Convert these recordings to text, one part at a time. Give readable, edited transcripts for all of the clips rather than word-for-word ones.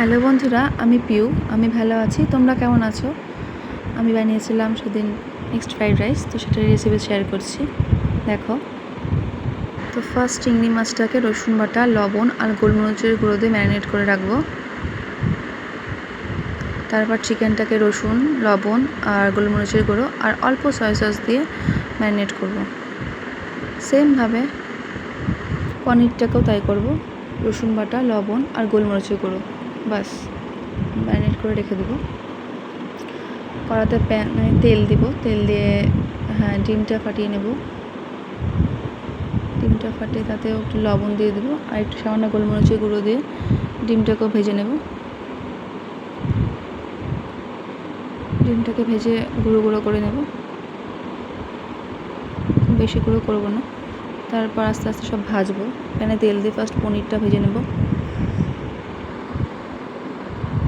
Hello বন্ধুরা, আমি পিউ। আমি ভালো আছি। তোমরা কেমন আছো? আমি বানিয়েছিলাম সেদিন মিক্সড ফ্রাইড রাইস, তো সেটার রেসিপি শেয়ার করছি। দেখো, তো ফার্স্ট চিংড়ি মাছটাকে রসুন বাটা, লবণ আর গোলমরিচের গুঁড়ো দিয়ে ম্যারিনেট করে রাখবো। তারপর চিকেনটাকে রসুন, লবণ আর গোলমরিচের গুঁড়ো আর অল্প সয়া সস দিয়ে ম্যারিনেট করব। সেমভাবে পনিরটাকেও তাই করব। রসুন বাটা, লবণ আর গোলমরিচের গুঁড়ো, বাস ম্যারিনেট করে রেখে দেবো। কড়াতে তেল দিব, তেল দিয়ে ডিমটা ফাটিয়ে নেব। ডিমটা ফাটিয়ে তাতেও একটু লবণ দিয়ে দেবো আর একটু সামান্য গোলমরিচের গুঁড়ো দিয়ে ডিমটাকেও ভেজে নেব। ডিমটাকে ভেজে গুঁড়ো গুঁড়ো করে নেব, বেশি গুঁড়ো করবো না। তারপর আস্তে আস্তে সব ভাজবো। প্যানে তেল দিয়ে ফার্স্ট পনিরটা ভেজে নেব।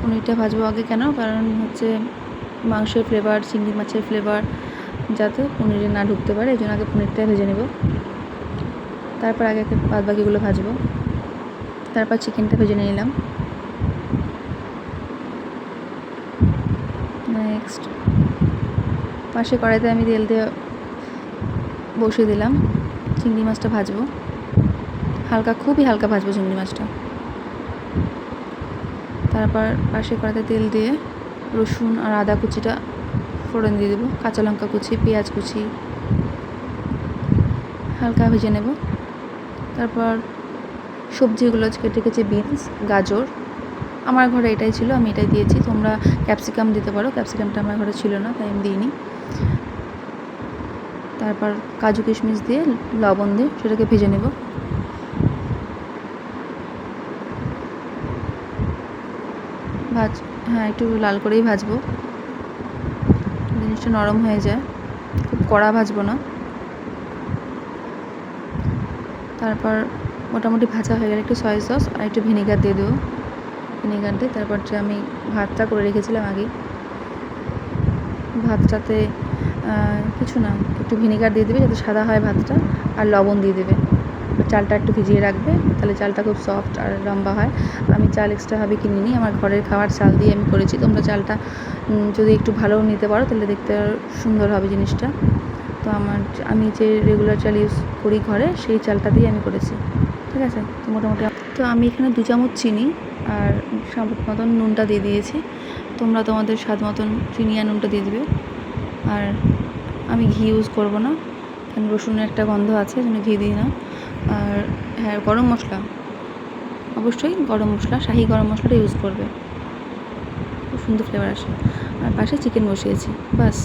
পনিরটা ভাজবো আগে, কেন? কারণ হচ্ছে মাংসের ফ্লেভার, চিংড়ি মাছের ফ্লেভার যাতে পনিরে না ঢুকতে পারে, এই জন্য আগে পনিরটা ভেজে নেব। তারপর আগে বাদ বাকিগুলো ভাজবো। তারপর চিকেনটা ভেজে নিলাম। নেক্সট পাশে কড়াইতে আমি তেল দিয়ে বসিয়ে দিলাম। চিংড়ি মাছটা ভাজবো হালকা, খুবই হালকা ভাজবো চিংড়ি মাছটা। তারপর পাশে কড়াইতে তেল দিয়ে রসুন আর আদা কুচিটা ফোড়ন দিয়ে দেবো, কাঁচা লঙ্কা কুচি, পেঁয়াজ কুচি হালকা ভেজে নেব। তারপর সবজিগুলো কেটে রেখেছি, বিনস, গাজর। আমার ঘরে এটাই ছিল, আমি এটাই দিয়েছি। তোমরা ক্যাপসিকাম দিতে পারো, ক্যাপসিকামটা আমার ঘরে ছিল না, তাই আমি দিইনি। তারপর কাজু কিশমিশ দিয়ে লবণ দিয়ে সেটাকে ভেজে নেব। একটু লাল করেই ভাজবো, জিনিসটা নরম হয়ে যায়, খুব কড়া ভাজবো না। তারপর মোটামুটি ভাজা হয়ে গেলে একটু সয়া সস আর একটু ভিনেগার দিয়ে দেবো। ভিনেগার দিয়ে তারপর যে আমি ভাতটা করে রেখেছিলাম আগে, ভাতটাতে কিছু না, একটু ভিনেগার দিয়ে দেবে যাতে সাদা হয় ভাতটা, আর লবণ দিয়ে দেবে। চালটা একটু ভিজিয়ে রাখবে, তাহলে চালটা খুব সফট আর লম্বা হয়। আমি চাল এক্সট্রাভাবে কিনে নিই, আমার ঘরের খাওয়ার চাল দিয়ে আমি করেছি। তোমরা চালটা যদি একটু ভালো নিতে পারো তাহলে দেখতে সুন্দর হবে জিনিসটা। তো আমি যে রেগুলার চাল ইউজ করি ঘরে, সেই চালটা দিয়ে আমি করেছি, ঠিক আছে? তো মোটামুটি তো আমি এখানে 2 চামচ চিনি আর স্বাদ মতন নুনটা দিয়ে দিয়েছি। তোমরা তোমাদের স্বাদ মতন চিনি আর নুনটা দিয়ে দেবে। আর আমি ঘি ইউজ করব না, কারণ রসুনের একটা গন্ধ আছে, জন্য ঘি দিই না। আর হ্যাঁ, গরম মশলা, অবশ্যই গরম মশলা, শাহি গরম মশলাটা ইউজ করবে, খুব সুন্দর ফ্লেভার আসে। আর পাশে চিকেন বসিয়েছি, বাস।